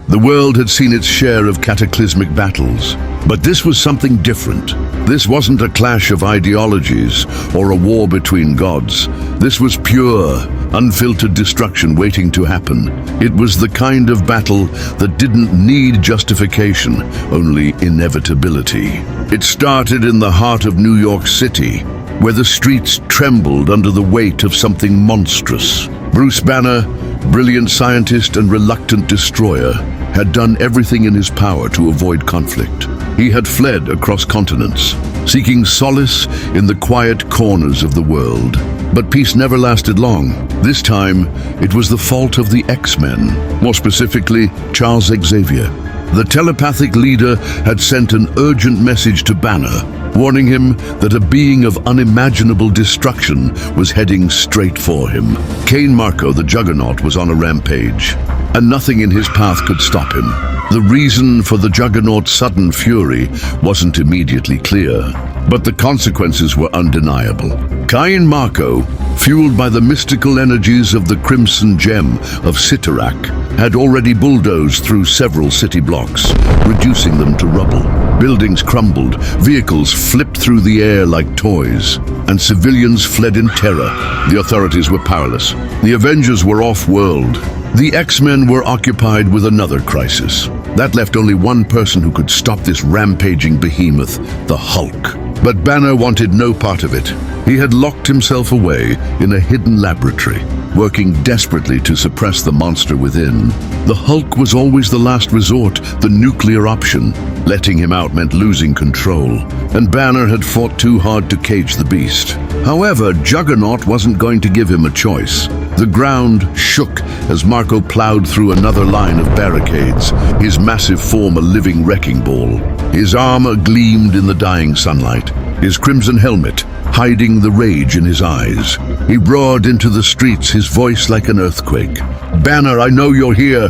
The world had seen its share of cataclysmic battles, but this was something different. This wasn't a clash of ideologies or a war between gods. This was pure, unfiltered destruction waiting to happen. It was the kind of battle that didn't need justification, only inevitability. It started in the heart of New York City, where the streets trembled under the weight of something monstrous. Bruce Banner, brilliant scientist and reluctant destroyer, had done everything in his power to avoid conflict. He had fled across continents, seeking solace in the quiet corners of the world. But peace never lasted long. This time, it was the fault of the X-Men, more specifically, Charles Xavier. The telepathic leader had sent an urgent message to Banner, warning him that a being of unimaginable destruction was heading straight for him. Cain Marko, the Juggernaut, was on a rampage, and nothing in his path could stop him. The reason for the Juggernaut's sudden fury wasn't immediately clear, but the consequences were undeniable. Cain Marko, fueled by the mystical energies of the Crimson Gem of Cyttorak, had already bulldozed through several city blocks, reducing them to rubble. Buildings crumbled, vehicles flipped through the air like toys, and civilians fled in terror. The authorities were powerless. The Avengers were off-world. The X-Men were occupied with another crisis. That left only one person who could stop this rampaging behemoth, the Hulk. But Banner wanted no part of it. He had locked himself away in a hidden laboratory, working desperately to suppress the monster within. The Hulk was always the last resort, the nuclear option. Letting him out meant losing control, and Banner had fought too hard to cage the beast. However, Juggernaut wasn't going to give him a choice. The ground shook as Marko plowed through another line of barricades, his massive form a living wrecking ball. His armor gleamed in the dying sunlight, his crimson helmet hiding the rage in his eyes. He roared into the streets, his voice like an earthquake. "Banner, I know you're here."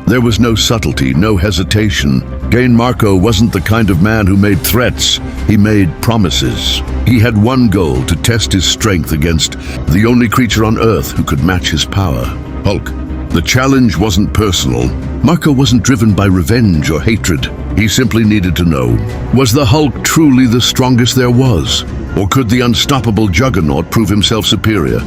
There was no subtlety, no hesitation. Cain Marko wasn't the kind of man who made threats. He made promises. He had one goal: to test his strength against the only creature on Earth who could match his power, Hulk. The challenge wasn't personal. Marko wasn't driven by revenge or hatred. He simply needed to know, was the Hulk truly the strongest there was? Or could the unstoppable Juggernaut prove himself superior?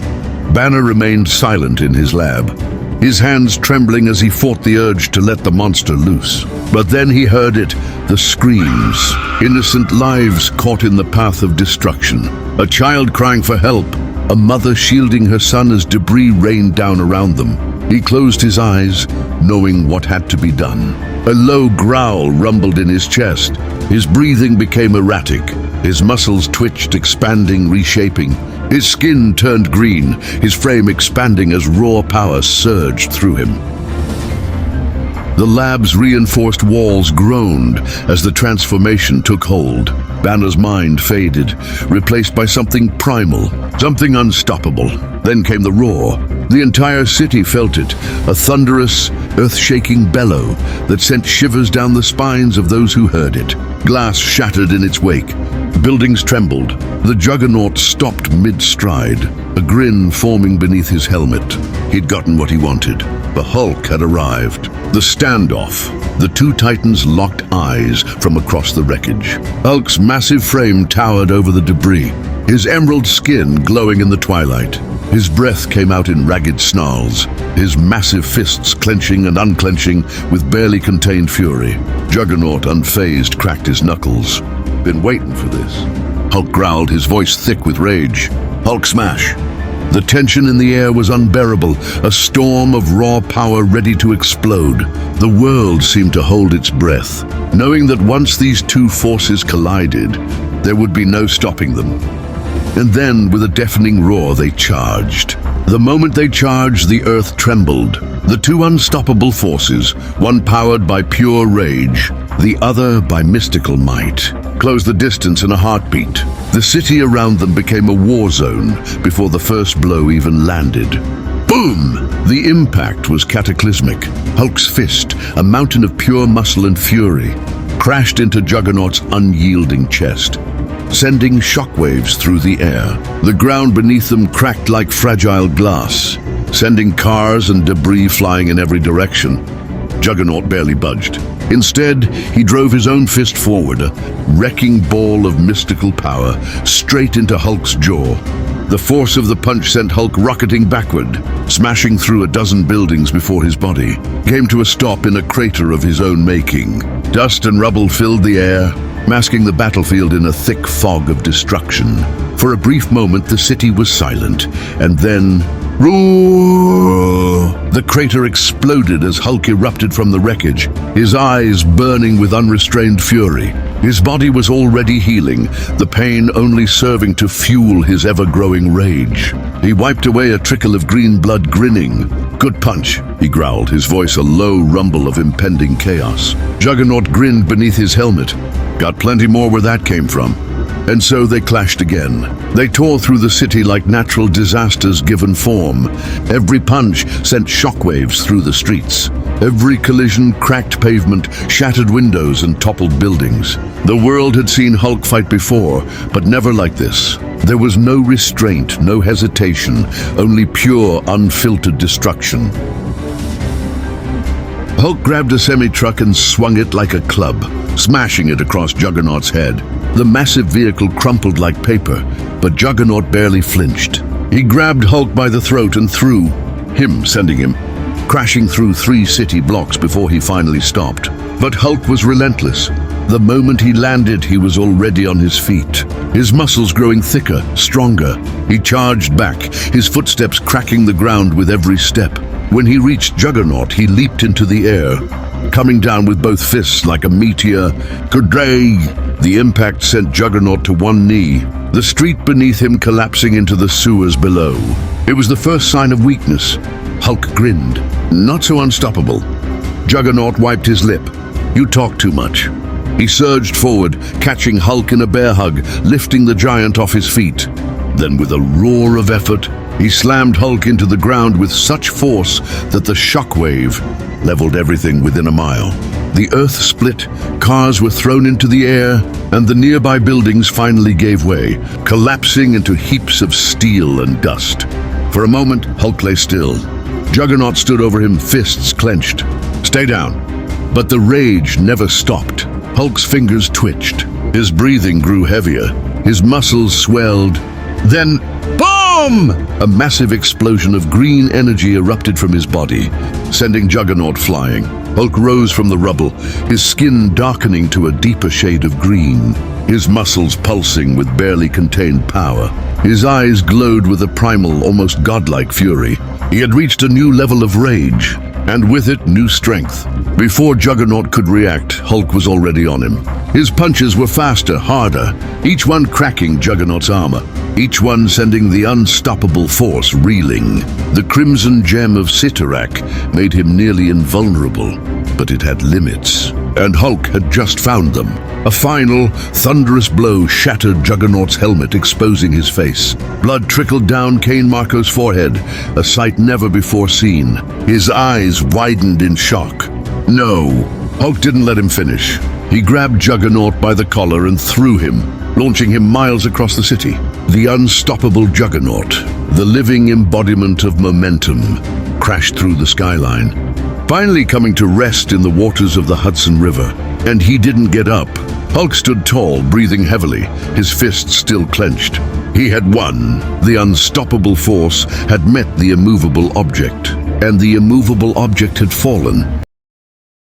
Banner remained silent in his lab, his hands trembling as he fought the urge to let the monster loose. But then he heard it, the screams, innocent lives caught in the path of destruction. A child crying for help, a mother shielding her son as debris rained down around them. He closed his eyes, knowing what had to be done. A low growl rumbled in his chest. His breathing became erratic. His muscles twitched, expanding, reshaping. His skin turned green, his frame expanding as raw power surged through him. The lab's reinforced walls groaned as the transformation took hold. Banner's mind faded, replaced by something primal, something unstoppable. Then came the roar. The entire city felt it, a thunderous, earth-shaking bellow that sent shivers down the spines of those who heard it. Glass shattered in its wake. Buildings trembled. The Juggernaut stopped mid-stride, a grin forming beneath his helmet. He'd gotten what he wanted. The Hulk had arrived. The standoff. The two titans locked eyes from across the wreckage. Hulk's massive frame towered over the debris, his emerald skin glowing in the twilight. His breath came out in ragged snarls, his massive fists clenching and unclenching with barely contained fury. Juggernaut, unfazed, cracked his knuckles. Been waiting for this. Hulk growled, his voice thick with rage. Hulk smash. The tension in the air was unbearable, a storm of raw power ready to explode. The world seemed to hold its breath, knowing that once these two forces collided, there would be no stopping them. And then, with a deafening roar, they charged. The moment they charged, the earth trembled. The two unstoppable forces, one powered by pure rage, the other by mystical might, closed the distance in a heartbeat. The city around them became a war zone before the first blow even landed. Boom! The impact was cataclysmic. Hulk's fist, a mountain of pure muscle and fury, crashed into Juggernaut's unyielding chest, sending shockwaves through the air. The ground beneath them cracked like fragile glass, sending cars and debris flying in every direction. Juggernaut barely budged. Instead, he drove his own fist forward, a wrecking ball of mystical power, straight into Hulk's jaw. The force of the punch sent Hulk rocketing backward, smashing through a dozen buildings before his body came to a stop in a crater of his own making. Dust and rubble filled the air, masking the battlefield in a thick fog of destruction. For a brief moment, the city was silent, and then... roar! The crater exploded as Hulk erupted from the wreckage, his eyes burning with unrestrained fury. His body was already healing, the pain only serving to fuel his ever-growing rage. He wiped away a trickle of green blood, grinning. "Good punch," he growled, his voice a low rumble of impending chaos. Juggernaut grinned beneath his helmet. "Got plenty more where that came from." And so they clashed again. They tore through the city like natural disasters given form. Every punch sent shockwaves through the streets. Every collision cracked pavement, shattered windows, and toppled buildings. The world had seen Hulk fight before, but never like this. There was no restraint, no hesitation, only pure, unfiltered destruction. Hulk grabbed a semi-truck and swung it like a club, smashing it across Juggernaut's head. The massive vehicle crumpled like paper, but Juggernaut barely flinched. He grabbed Hulk by the throat and threw, him sending him crashing through 3 city blocks before he finally stopped. But Hulk was relentless. The moment he landed, he was already on his feet, his muscles growing thicker, stronger. He charged back, his footsteps cracking the ground with every step. When he reached Juggernaut, he leaped into the air, coming down with both fists like a meteor. Kerday! The impact sent Juggernaut to one knee, the street beneath him collapsing into the sewers below. It was the first sign of weakness. Hulk grinned. Not so unstoppable. Juggernaut wiped his lip. "You talk too much." He surged forward, catching Hulk in a bear hug, lifting the giant off his feet. Then with a roar of effort, he slammed Hulk into the ground with such force that the shockwave leveled everything within a mile. The earth split, cars were thrown into the air, and the nearby buildings finally gave way, collapsing into heaps of steel and dust. For a moment, Hulk lay still. Juggernaut stood over him, fists clenched. "Stay down." But the rage never stopped. Hulk's fingers twitched. His breathing grew heavier. His muscles swelled. Then, boom! A massive explosion of green energy erupted from his body, sending Juggernaut flying. Hulk rose from the rubble, his skin darkening to a deeper shade of green, his muscles pulsing with barely contained power. His eyes glowed with a primal, almost godlike fury. He had reached a new level of rage, and with it, new strength. Before Juggernaut could react, Hulk was already on him. His punches were faster, harder, each one cracking Juggernaut's armor, each one sending the unstoppable force reeling. The crimson gem of Cyttorak made him nearly invulnerable, but it had limits, and Hulk had just found them. A final, thunderous blow shattered Juggernaut's helmet, exposing his face. Blood trickled down Cain Marko's forehead, a sight never before seen. His eyes widened in shock. No, Hulk didn't let him finish. He grabbed Juggernaut by the collar and threw him, launching him miles across the city. The unstoppable Juggernaut, the living embodiment of momentum, crashed through the skyline, finally coming to rest in the waters of the Hudson River. And he didn't get up. Hulk stood tall, breathing heavily, his fists still clenched. He had won. The unstoppable force had met the immovable object, and the immovable object had fallen.